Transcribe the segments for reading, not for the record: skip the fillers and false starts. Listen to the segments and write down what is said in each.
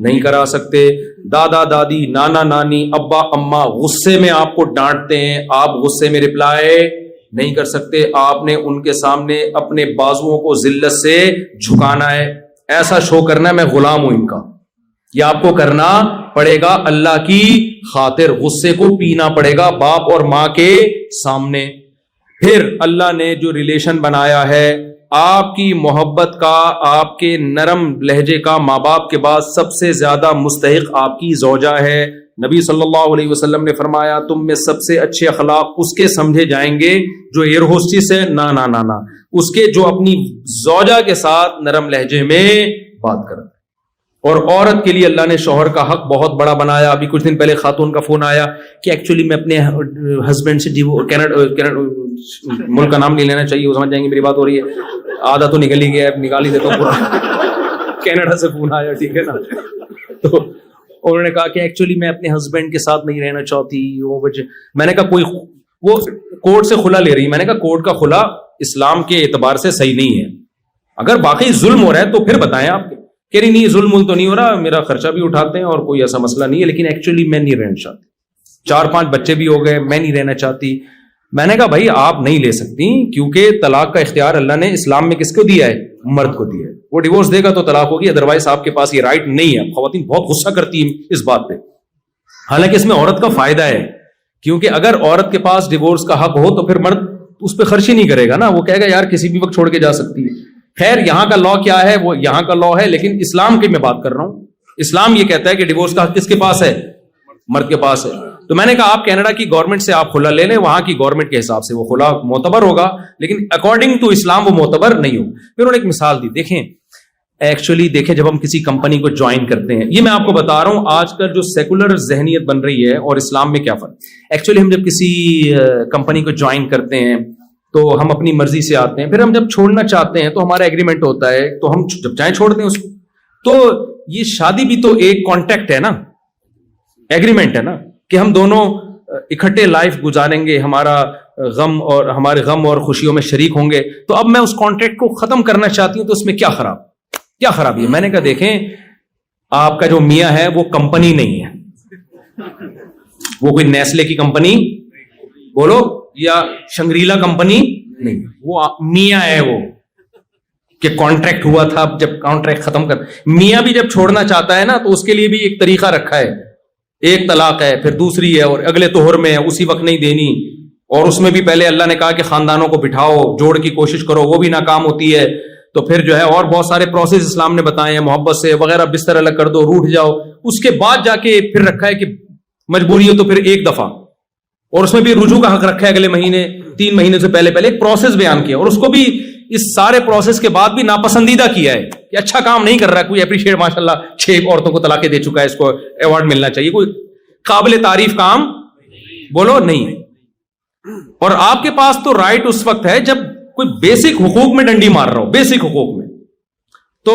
نہیں کرا سکتے. دادا دادی نانا نانی ابا اماں غصے میں آپ کو ڈانٹتے ہیں, آپ غصے میں رپلائی نہیں کر سکتے. آپ نے ان کے سامنے اپنے بازوؤں کو ذلت سے جھکانا ہے, ایسا شو کرنا ہے میں غلام ہوں ان کا. یہ آپ کو کرنا پڑے گا اللہ کی خاطر, غصے کو پینا پڑے گا باپ اور ماں کے سامنے. پھر اللہ نے جو ریلیشن بنایا ہے آپ کی محبت کا, آپ کے نرم لہجے کا, ماں باپ کے بعد سب سے زیادہ مستحق آپ کی زوجہ ہے. نبی صلی اللہ علیہ وسلم نے فرمایا تم میں سب سے اچھے اخلاق اس کے سمجھے جائیں گے جو ایئر ہوسٹس ہے, نہ اس کے جو اپنی زوجہ کے ساتھ نرم لہجے میں بات کرتا ہے. اور عورت کے لیے اللہ نے شوہر کا حق بہت بڑا بنایا. ابھی کچھ دن پہلے خاتون کا فون آیا کہ ایکچولی میں اپنے ہسبینڈ سے ملک کا نام نہیں لینا چاہیے, وہ سمجھ جائیں گے میری بات ہو رہی ہے, آدھا تو نکل ہی گیا, نکال ہی دیتا ہوں. کینیڈا سے فون آیا, ٹھیک ہے نا. تو انہوں نے کہا کہ ایکچولی میں اپنے ہسبینڈ کے ساتھ نہیں رہنا چاہتی, وہ وجہ. میں نے کہا کوئی وہ کورٹ سے خلا لے رہی, میں نے کہا کورٹ کا خلا اسلام کے اعتبار سے صحیح نہیں ہے. اگر باقی ظلم ہو رہا ہے تو پھر بتائیں. آپ کہہ رہی نہیں ظلم تو نہیں ہو رہا, میرا خرچہ بھی اٹھاتے ہیں اور کوئی ایسا مسئلہ نہیں ہے, لیکن ایکچولی میں نہیں رہنا چاہتی, 4-5 بچے بھی ہو گئے, میں نہیں رہنا چاہتی. میں نے کہا بھائی آپ نہیں لے سکتی, کیونکہ طلاق کا اختیار اللہ نے اسلام میں کس کو دیا ہے, مرد کو دیا ہے. وہ ڈیورس دے گا تو طلاق ہوگی, ادروائز آپ کے پاس یہ رائٹ نہیں ہے. خواتین بہت غصہ کرتی ہیں اس بات پہ, حالانکہ اس میں عورت کا فائدہ ہے, کیونکہ اگر عورت کے پاس ڈیورس کا حق ہو تو پھر مرد اس پہ خرچ ہی نہیں کرے گا نا, وہ کہے گا یار کسی بھی وقت چھوڑ کے جا سکتی ہے. خیر یہاں کا لا کیا ہے, وہ یہاں کا لا ہے, لیکن اسلام کی میں بات کر رہا ہوں. اسلام یہ کہتا ہے کہ ڈیورس کا حق کس کے پاس ہے, مرد کے پاس ہے. تو میں نے کہا آپ کینیڈا کی گورنمنٹ سے آپ خلا لے لیں, وہاں کی گورنمنٹ کے حساب سے وہ خلا معتبر ہوگا, لیکن اکارڈنگ ٹو اسلام وہ معتبر نہیں ہوگا. پھر انہوں نے ایک مثال دی, دیکھیں جب ہم کسی کمپنی کو جوائن کرتے ہیں, یہ میں آپ کو بتا رہا ہوں آج کل جو سیکولر ذہنیت بن رہی ہے اور اسلام میں کیا فرق. ایکچولی ہم جب کسی کمپنی کو جوائن کرتے ہیں تو ہم اپنی مرضی سے آتے ہیں, پھر ہم جب چھوڑنا چاہتے ہیں تو ہمارا ایگریمنٹ ہوتا ہے, تو ہم جب چاہیں چھوڑ دیں اس کو. تو یہ شادی بھی تو ایک کانٹیکٹ ہے نا, ایگریمنٹ ہے نا, کہ ہم دونوں اکٹھے لائف گزاریں گے, ہمارے غم اور خوشیوں میں شریک ہوں گے. تو اب میں اس کانٹریکٹ کو ختم کرنا چاہتی ہوں, تو اس میں کیا خرابی ہے. میں نے کہا دیکھیں آپ کا جو میاں ہے وہ کمپنی نہیں ہے, وہ کوئی نیسلے کی کمپنی بولو یا شنگریلا کمپنی نہیں, وہ میاں ہے, وہ کہ کانٹریکٹ ہوا تھا, جب کانٹریکٹ ختم کر, میاں بھی جب چھوڑنا چاہتا ہے نا تو اس کے لیے بھی ایک طریقہ رکھا ہے. ایک طلاق ہے, پھر دوسری ہے, اور اگلے طہر میں ہے, اسی وقت نہیں دینی. اور اس میں بھی پہلے اللہ نے کہا کہ خاندانوں کو بٹھاؤ, جوڑ کی کوشش کرو, وہ بھی ناکام ہوتی ہے. تو پھر جو ہے اور بہت سارے پروسیس اسلام نے بتائے ہیں, محبت سے وغیرہ, بستر الگ کر دو, روٹھ جاؤ. اس کے بعد جا کے پھر رکھا ہے کہ مجبوری ہو تو پھر ایک دفعہ, اور اس میں بھی رجوع کا حق رکھا ہے اگلے مہینے, 3 مہینے سے پہلے ایک پروسیس بیان کیا, اور اس کو بھی اس سارے پروسیس کے بعد بھی ناپسندیدہ کیا ہے کہ اچھا کام نہیں کر رہا ہے, کوئی اپریشیٹ, ماشاءاللہ 6 عورتوں کو طلاقیں دے چکا ہے, اس کو ایوارڈ ملنا چاہیے, کوئی قابل تعریف کام بولو نہیں. اور آپ کے پاس تو رائٹ اس وقت ہے جب کوئی بیسک حقوق میں ڈنڈی مار رہا ہو, بیسک حقوق میں, تو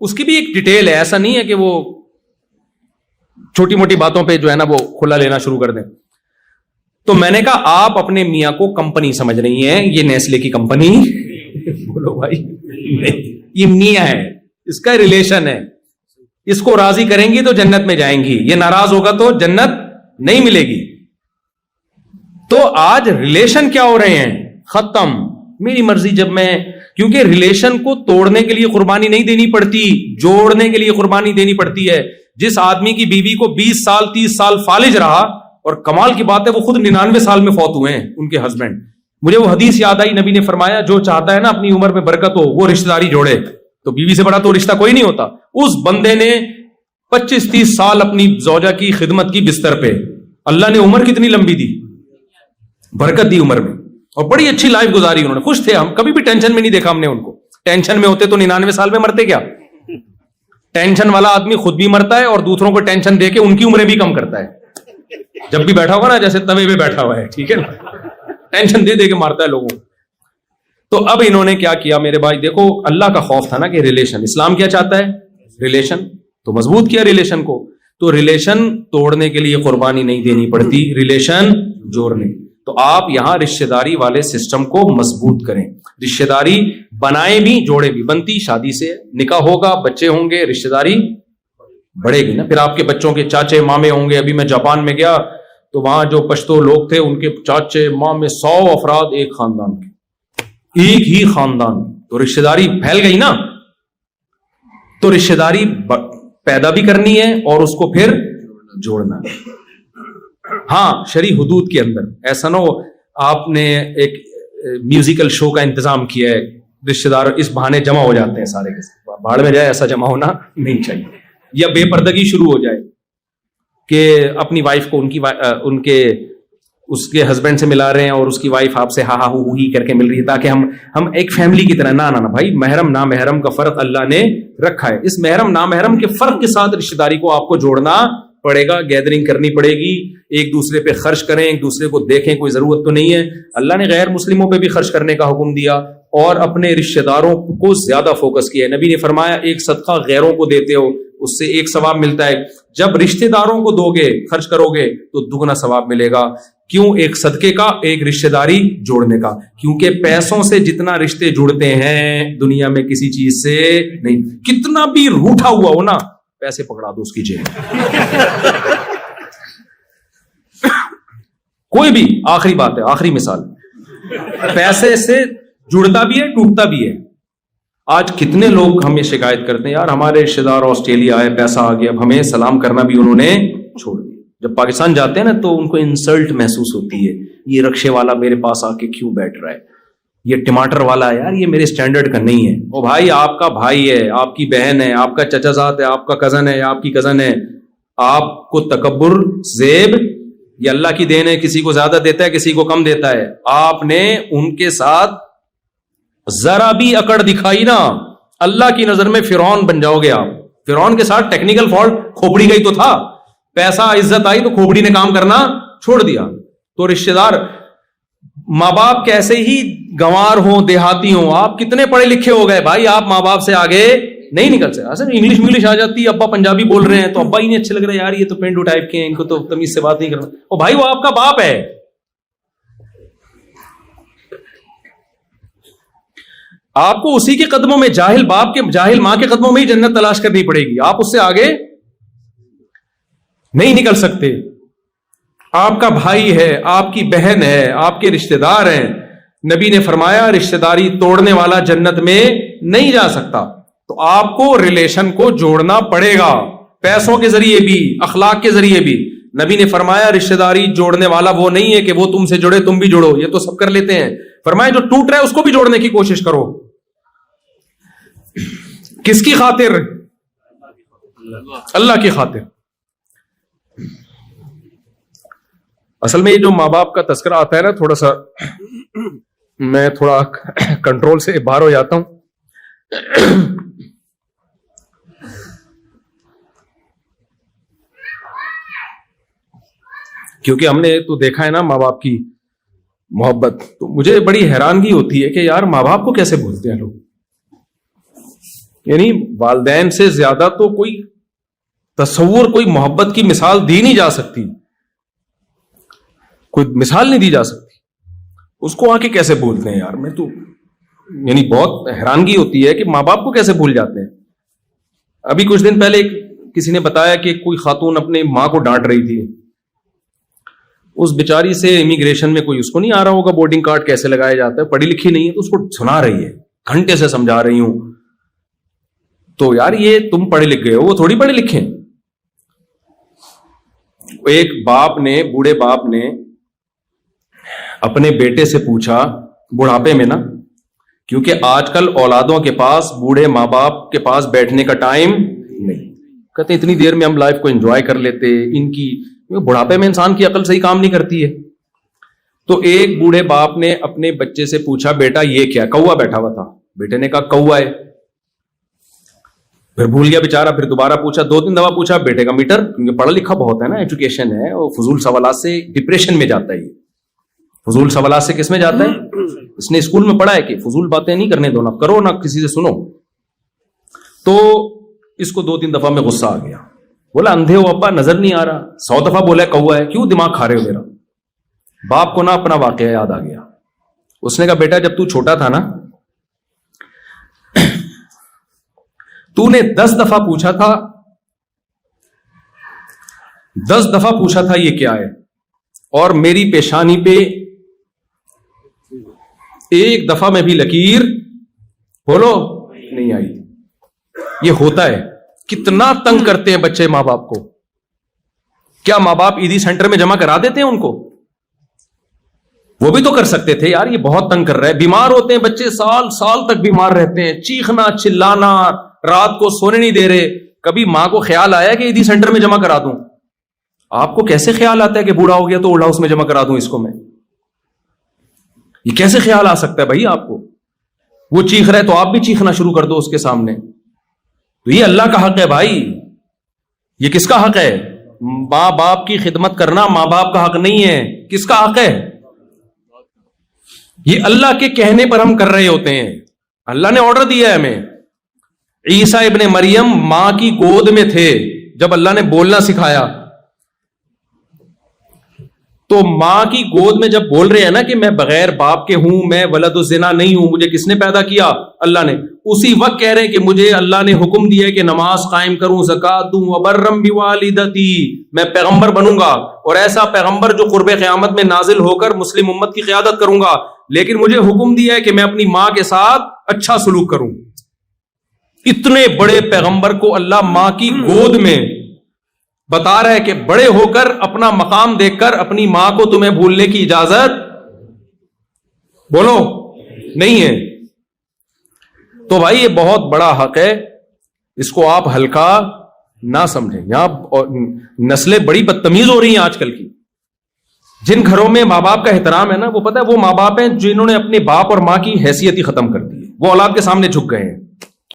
اس کی بھی ایک ڈیٹیل ہے. ایسا نہیں ہے کہ وہ چھوٹی موٹی باتوں پہ جو ہے نا وہ کھلا لینا شروع کر دیں. تو میں نے کہا آپ اپنے میاں کو کمپنی سمجھ رہی ہیں, یہ نیسلے کی کمپنی بولو بھائی, یہ میاں ہے, اس کا ریلیشن ہے, اس کو راضی کریں گی تو جنت میں جائیں گی, یہ ناراض ہوگا تو جنت نہیں ملے گی. تو آج ریلیشن کیا ہو رہے ہیں, ختم, میری مرضی. جب میں, کیونکہ ریلیشن کو توڑنے کے لیے قربانی نہیں دینی پڑتی, جوڑنے کے لیے قربانی دینی پڑتی ہے. جس آدمی کی بیوی کو 20 سال 30 سال فالج رہا, اور کمال کی بات ہے وہ خود 99 سال میں فوت ہوئے ہیں ان کے ہسبینڈ. مجھے وہ حدیث یاد آئی, نبی نے فرمایا جو چاہتا ہے نا اپنی عمر میں برکت ہو وہ رشتہ داری جوڑے. تو بیوی سے بڑا تو رشتہ کوئی نہیں ہوتا. اس بندے نے 25-30 سال اپنی زوجہ کی خدمت کی بستر پہ, اللہ نے عمر کتنی لمبی دی, برکت دی عمر میں, اور بڑی اچھی لائف گزاری انہوں نے, خوش تھے. ہم کبھی بھی ٹینشن میں نہیں دیکھا ہم نے ان کو. ٹینشن میں ہوتے تو 99 سال میں مرتے کیا. ٹینشن والا آدمی خود بھی مرتا ہے اور دوسروں کو ٹینشن دے کے ان کی عمریں بھی کم کرتا ہے. جب بھی بیٹھا ہوگا نا جیسے توے پہ بیٹھا ہوا ہے, ٹھیک ہے نا, ٹینشن دے دے کے مارتا ہے لوگوں. تو اب انہوں نے کیا کیا میرے بھائی, دیکھو اللہ کا خوف تھا نا کہ ریلیشن, اسلام کیا چاہتا ہے, ریلیشن, تو مضبوط کیا ریلیشن کو. تو ریلیشن توڑنے کے لیے قربانی نہیں دینی پڑتی, ریلیشن جوڑنے. تو آپ یہاں رشتہ داری والے سسٹم کو مضبوط کریں. رشتہ داری بنائے بھی جوڑے بھی, بنتی شادی سے, نکاح ہوگا, بچے ہوں گے, رشتہ داری بڑھے گی نا. پھر آپ کے بچوں کے چاچے مامے ہوں گے. ابھی میں جاپان میں گیا تو وہاں جو پشتو لوگ تھے ان کے چاچے مامے 100 افراد ایک خاندان کے, ایک ہی خاندان. تو رشتہ داری پھیل گئی نا. تو رشتہ داری پیدا بھی کرنی ہے اور اس کو پھر جوڑنا ہے. ہاں شرعی حدود کے اندر. ایسا نہ ہو آپ نے ایک میوزیکل شو کا انتظام کیا ہے, رشتہ دار اس بہانے جمع ہو جاتے ہیں سارے کے ساتھ, بھاڑ میں جائے, ایسا جمع ہونا نہیں چاہیے. یا بے پردگی شروع ہو جائے کہ اپنی وائف کو ان کے اس کے ہسبینڈ سے ملا رہے ہیں اور اس کی وائف آپ سے ہا ہا ہو ہی کر کے مل رہی ہے تاکہ ہم ایک فیملی کی طرح. نہ بھائی, محرم نامحرم کا فرق اللہ نے رکھا ہے. اس محرم نامحرم کے فرق کے ساتھ رشتہ داری کو آپ کو جوڑنا پڑے گا, گیدرنگ کرنی پڑے گی, ایک دوسرے پہ خرچ کریں, ایک دوسرے کو دیکھیں. کوئی ضرورت تو نہیں ہے. اللہ نے غیر مسلموں پہ بھی خرچ کرنے کا حکم دیا اور اپنے رشتہ داروں کو زیادہ فوکس کیا ہے. نبی نے فرمایا ایک صدقہ غیروں کو دیتے ہو اس سے ایک ثواب ملتا ہے, جب رشتہ داروں کو دو گے خرچ کرو گے تو دگنا ثواب ملے گا. کیوں؟ ایک صدقے کا, ایک رشتہ داری جوڑنے کا. کیونکہ پیسوں سے جتنا رشتے جڑتے ہیں دنیا میں کسی چیز سے نہیں. کتنا بھی روٹھا ہوا ہو نا, پیسے پکڑا دو اس کی جیب. کوئی بھی, آخری بات ہے, آخری مثال, پیسے سے جڑتا بھی ہے ٹوٹتا بھی ہے. آج کتنے لوگ ہمیں شکایت کرتے ہیں, یار ہمارے رشتہ دار آسٹریلیا آئے, پیسہ آ گیا, اب ہمیں سلام کرنا بھی انہوں نے چھوڑ دیا. جب پاکستان جاتے ہیں نا تو ان کو انسلٹ محسوس ہوتی ہے, یہ رکشے والا میرے پاس آ کے کیوں بیٹھ رہا ہے, یہ ٹماٹر والا ہے, یار یہ میرے سٹینڈرڈ کا نہیں ہے. او بھائی, آپ کا بھائی ہے, آپ کی بہن ہے, آپ کا چچا زاد ہے, آپ کا کزن ہے, آپ کی کزن ہے. آپ کو تکبر زیب یہ اللہ کی دین ہے, کسی کو زیادہ دیتا ہے کسی کو کم دیتا ہے. آپ نے ان کے ساتھ ذرا بھی اکڑ دکھائی نا, اللہ کی نظر میں فرعون بن جاؤ گے آپ. فرعون کے ساتھ ٹیکنیکل فالٹ کھوپڑی کا ہی تو تھا, پیسہ عزت آئی تو کھوپڑی نے کام کرنا چھوڑ دیا. تو رشتہ دار, ماں باپ کیسے ہی گنوار ہوں دیہاتی ہوں, آپ کتنے پڑھے لکھے ہو گئے بھائی, آپ ماں باپ سے آگے نہیں نکل سکتے. اصل انگلش آ جاتی ہے, ابا پنجابی بول رہے ہیں تو ابا ہی نہیں اچھے لگ رہے, یار یہ تو پینڈو ٹائپ کے ہیں, ان کو تو تمیز سے بات نہیں کرنا. او بھائی وہ آپ کا باپ ہے. آپ کو اسی کے قدموں میں, جاہل باپ کے جاہل ماں کے قدموں میں ہی جنت تلاش کرنی پڑے گی, آپ اس سے آگے نہیں نکل سکتے. آپ کا بھائی ہے, آپ کی بہن ہے, آپ کے رشتہ دار ہیں. نبی نے فرمایا رشتہ داری توڑنے والا جنت میں نہیں جا سکتا. تو آپ کو ریلیشن کو جوڑنا پڑے گا, پیسوں کے ذریعے بھی, اخلاق کے ذریعے بھی. نبی نے فرمایا رشتہ داری جوڑنے والا وہ نہیں ہے کہ وہ تم سے جڑے تم بھی جڑو, یہ تو سب کر لیتے ہیں. فرمایا جو ٹوٹ رہا ہے اس کو بھی جوڑنے کی کوشش کرو. کس کی خاطر؟ اللہ کی خاطر. اصل میں یہ جو ماں باپ کا تذکرہ آتا ہے نا, تھوڑا سا میں تھوڑا کنٹرول سے باہر ہو جاتا ہوں. کیونکہ ہم نے تو دیکھا ہے نا ماں باپ کی محبت, تو مجھے بڑی حیرانگی ہوتی ہے کہ یار ماں باپ کو کیسے بھولتے ہیں لوگ. یعنی والدین سے زیادہ تو کوئی تصور, کوئی محبت کی مثال دی نہیں جا سکتی, کوئی مثال نہیں دی جا سکتی. اس کو آ کے کیسے بھولتے ہیں یار, میں تو یعنی بہت حیرانگی ہوتی ہے کہ ماں باپ کو کیسے بھول جاتے ہیں. ابھی کچھ دن پہلے کسی نے بتایا کہ کوئی خاتون اپنے ماں کو ڈانٹ رہی تھی. اس بیچاری سے امیگریشن میں کوئی اس کو نہیں آ رہا ہوگا بورڈنگ کارڈ کیسے لگایا جاتا ہے, پڑھی لکھی نہیں ہے, تو اس کو سنا رہی ہے, گھنٹے سے سمجھا رہی ہوں. تو یار یہ تم پڑھے لکھ گئے ہو, وہ تھوڑی پڑھے لکھے. ایک باپ نے, بوڑھے باپ نے اپنے بیٹے سے پوچھا بڑھاپے میں نا, کیونکہ آج کل اولادوں کے پاس, بوڑھے ماں باپ کے پاس بیٹھنے کا ٹائم نہیں. کہتے اتنی دیر میں ہم لائف کو انجوائے کر لیتے, ان کی بڑھاپے میں انسان کی عقل صحیح کام نہیں کرتی ہے. تو ایک بوڑھے باپ نے اپنے بچے سے پوچھا بیٹا یہ کیا, کوا بیٹھا ہوا تھا. بیٹے نے کہا کوا ہے. پھر بھول گیا بیچارہ, پھر دوبارہ پوچھا, 2-3 دفعہ پوچھا. بیٹے کا میٹر, کیونکہ پڑھا لکھا بہت ہے نا, ایجوکیشن ہے, اور فضول سوالات سے ڈپریشن میں جاتا ہے. یہ فضول سوالات سے کس میں جاتا ہے؟ اس نے اسکول میں پڑھا ہے کہ فضول باتیں نہیں کرنے دو, نہ کرو نہ کسی سے سنو. تو اس کو 2-3 دفعہ میں غصہ آ گیا. بولا اندھے ہو ابا, نظر نہیں آ رہا. 100 دفعہ بولا کوا ہے, کیوں دماغ کھا رہے ہو میرا. باپ کو نا اپنا واقعہ یاد آ گیا. اس نے کہا بیٹا جب تو چھوٹا تھا نا, تو نے 10 دفعہ پوچھا تھا 10 دفعہ پوچھا تھا یہ کیا ہے، اور میری پیشانی پہ ایک دفعہ میں بھی لکیر بولو نہیں آئی. یہ ہوتا ہے. کتنا تنگ کرتے ہیں بچے ماں باپ کو. کیا ماں باپ عیدی سینٹر میں جمع کرا دیتے ہیں ان کو؟ وہ بھی تو کر سکتے تھے یار. یہ بہت تنگ کر رہا ہے. بیمار ہوتے ہیں بچے، سال سال تک بیمار رہتے ہیں، چیخنا چلانا، رات کو سونے نہیں دے رہے. کبھی ماں کو خیال آیا کہ عیدی سینٹر میں جمع کرا دوں؟ آپ کو کیسے خیال آتا ہے کہ بوڑھا ہو گیا تو اولڈ ہاؤس میں جمع کرا دوں اس کو میں؟ یہ کیسے خیال آ سکتا ہے بھائی آپ کو؟ وہ چیخ رہے تو آپ بھی چیخنا شروع کر دو اس کے سامنے. تو یہ اللہ کا حق ہے بھائی. یہ کس کا حق ہے؟ ماں باپ کی خدمت کرنا ماں باپ کا حق نہیں ہے. کس کا حق ہے؟ یہ اللہ کے کہنے پر ہم کر رہے ہوتے ہیں. اللہ نے آرڈر دیا ہے ہمیں. عیسیٰ ابن مریم ماں کی گود میں تھے جب اللہ نے بولنا سکھایا. تو ماں کی گود میں جب بول رہے ہیں نا کہ میں بغیر باپ کے ہوں، میں ولد الزنا نہیں ہوں، مجھے کس نے پیدا کیا؟ اللہ نے. اسی وقت کہہ رہے ہیں کہ مجھے اللہ نے حکم دیا کہ نماز قائم کروں، زکات دوں، وبرم بوالدتی، میں پیغمبر بنوں گا، اور ایسا پیغمبر جو قرب قیامت میں نازل ہو کر مسلم امت کی قیادت کروں گا. لیکن مجھے حکم دیا ہے کہ میں اپنی ماں کے ساتھ اچھا سلوک کروں. اتنے بڑے پیغمبر کو اللہ ماں کی گود میں بتا رہا ہے کہ بڑے ہو کر اپنا مقام دیکھ کر اپنی ماں کو تمہیں بھولنے کی اجازت بولو نہیں ہے. تو بھائی یہ بہت بڑا حق ہے، اس کو آپ ہلکا نہ سمجھیں. یہاں نسلیں بڑی بدتمیز ہو رہی ہیں آج کل کی. جن گھروں میں ماں باپ کا احترام ہے نا، وہ پتہ ہے وہ ماں باپ ہیں جنہوں نے اپنے باپ اور ماں کی حیثیت ہی ختم کر دی ہے. وہ اولاد کے سامنے جھک گئے ہیں.